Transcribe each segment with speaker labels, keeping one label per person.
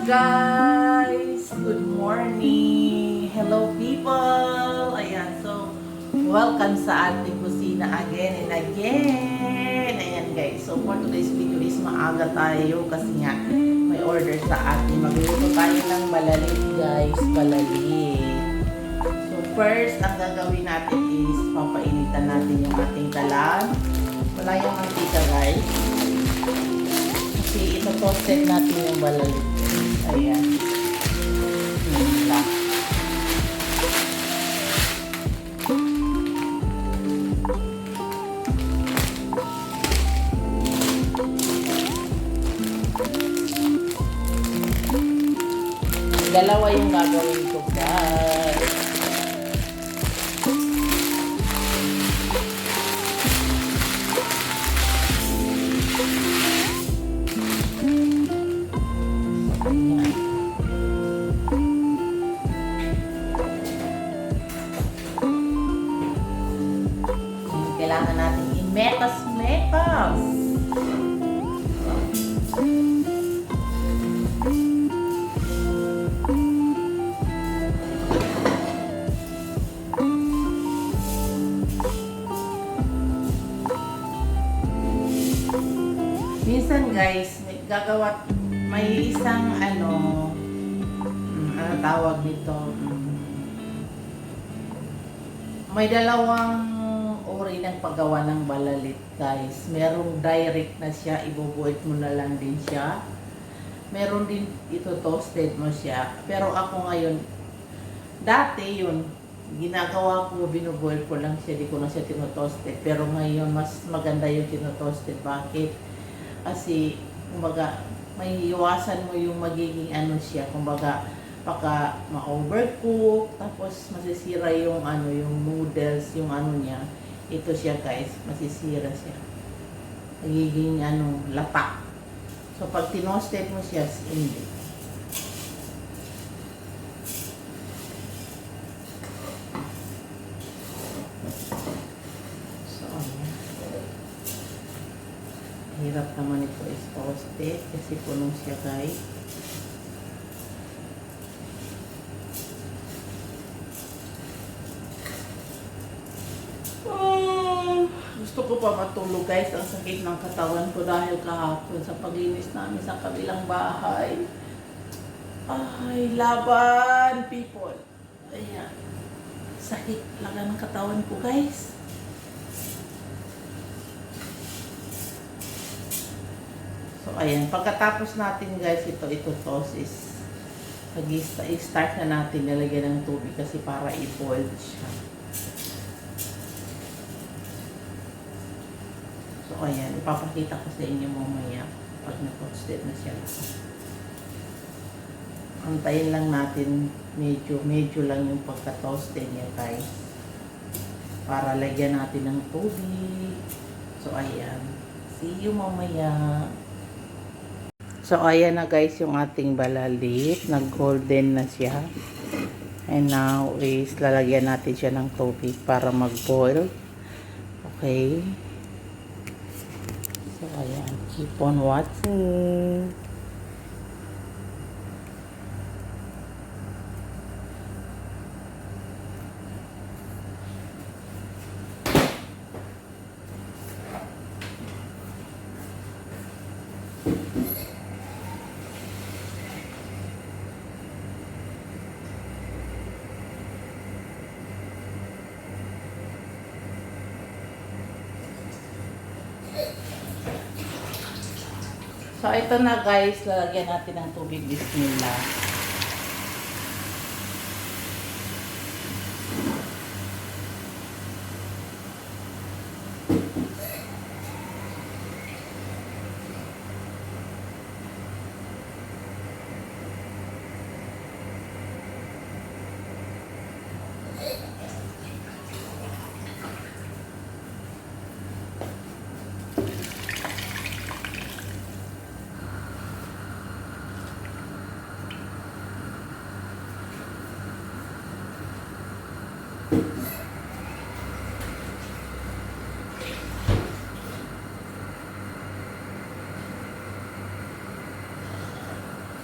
Speaker 1: guys! Good morning! Hello people! Ayan, so welcome sa ating kusina again and again! Ayan guys, so for today's video is maaga tayo kasi nga may order sa atin. Magluluto tayo ng balalit guys, balalit. So first, ang gagawin natin is papainitan natin yung ating kalan. Wala yung mantika guys. Kasi ito-toasted natin yung balalit. Ayan. Yun lang. Dalawa yung gagawin ko guys. Kailangan natin i-metas-metas. Minsan guys, may isang ano tawag nito, may dalawang uri ng paggawa ng balalit guys. Merong direct na siya, ibubuhit mo na lang din siya. Meron din ito toasted mo siya. Pero ako ngayon, dati yun, ginagawa ko, binubuhit ko lang siya, di ko na siya tinotoasted. Pero ngayon, mas maganda yung tinotoasted. Bakit? Kasi, kumbaga, may iwasan mo yung magiging ano siya, kumbaga, baka ma-overcook, tapos masisira yung ano, yung noodles, yung ano niya. Ito siya guys, masisira siya. Nagiging ano, latak. So pag tinosted mo siya, hindi. So, ayan. Hirap naman ito is toasted kasi puno siya guys. Gusto ko pa matulog guys, ang sakit ng katawan ko dahil kahapon sa paglinis namin sa kabilang bahay. Ay, laban people. Ayan. Sakit lang ng katawan ko guys. So ayan, pagkatapos natin guys ito toast is i-start na natin nilagyan ng tubig kasi para i-boil siya. So, ayan. Ipapakita ko sa inyo mamaya pag na-toasted na siya. Antayin lang natin medyo lang yung pagka-toasted niya guys. Para lagyan natin ng tubig. So, ayan. See you mamaya. So, ayan na guys yung ating balalit. Nag-golden na siya. And now is lalagyan natin siya ng tubig para mag-boil. Okay. So, ayan. Keep on watching. So, ito na guys, lalagyan natin ng tubig. Bismillah.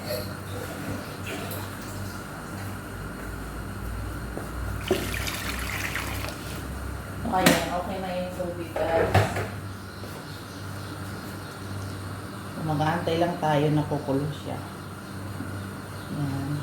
Speaker 1: So, ayan, okay na yung tubig, guys. So, mag-aantay lang tayo na kukulo siya. Ayan.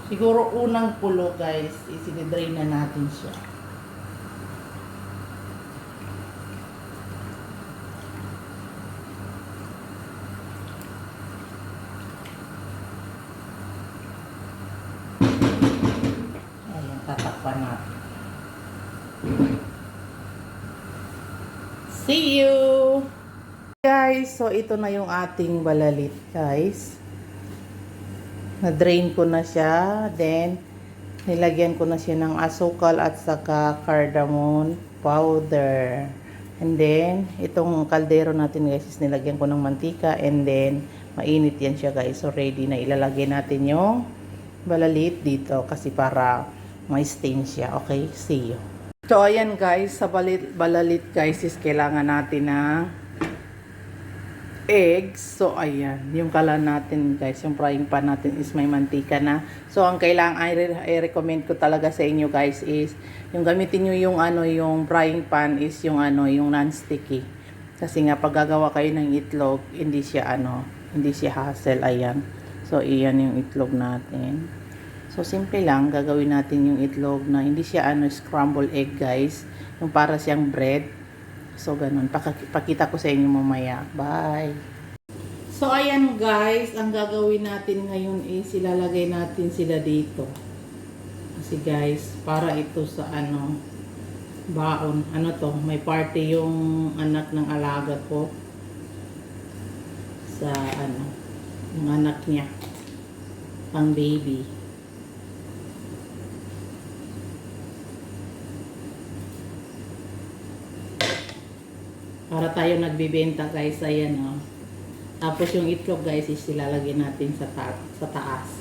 Speaker 1: Siguro unang kulo, guys, isinidrain na natin siya. Ayan, tatakpan natin. See you! Guys, so ito na yung ating balalit, guys. Na-drain ko na siya. Then, nilagyan ko na siya ng asukal at saka cardamom powder. And then, itong kaldero natin, guys, is nilagyan ko ng mantika. And then, mainit yan siya, guys. So, ready na ilalagay natin yung balalit dito kasi para may stain siya. Okay? See you. So, ayan, guys. Sa balalit, guys, is kailangan natin ng eggs. So, ayan. Yung kalan natin, guys. Yung frying pan natin is may mantika na. So, ang kailangan, i-recommend ko talaga sa inyo, guys, is yung gamitin nyo yung yung frying pan is yung yung non-sticky. Kasi nga, pag gagawa kayo ng itlog, hindi siya hindi siya hassle. Ayan. So, iyan yung itlog natin. So, simple lang. Gagawin natin yung itlog na hindi siya scrambled egg, guys. Yung para siyang bread. So, ganun. Pakita ko sa inyo mamaya. Bye! So, ayan, guys. Ang gagawin natin ngayon is ilalagay natin sila dito. Kasi, guys, para ito sa baon. Ano to? May party yung anak ng alaga ko. Sa yung anak niya. Pang baby. Para tayo nagbibenta, guys. Ayan, oh. Tapos yung itlog, guys, is ilalagay natin sa taas.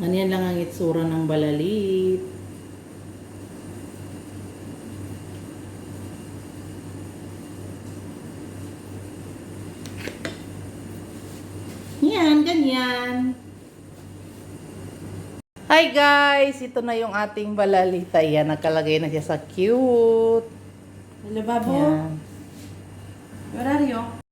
Speaker 1: Ganyan lang ang itsura ng balalit. Yan, ganyan. Hi guys! Ito na yung ating balalita. Yan, nakalagay na siya sa cute.
Speaker 2: Hello, Babo.
Speaker 1: Yan.
Speaker 2: Where are you?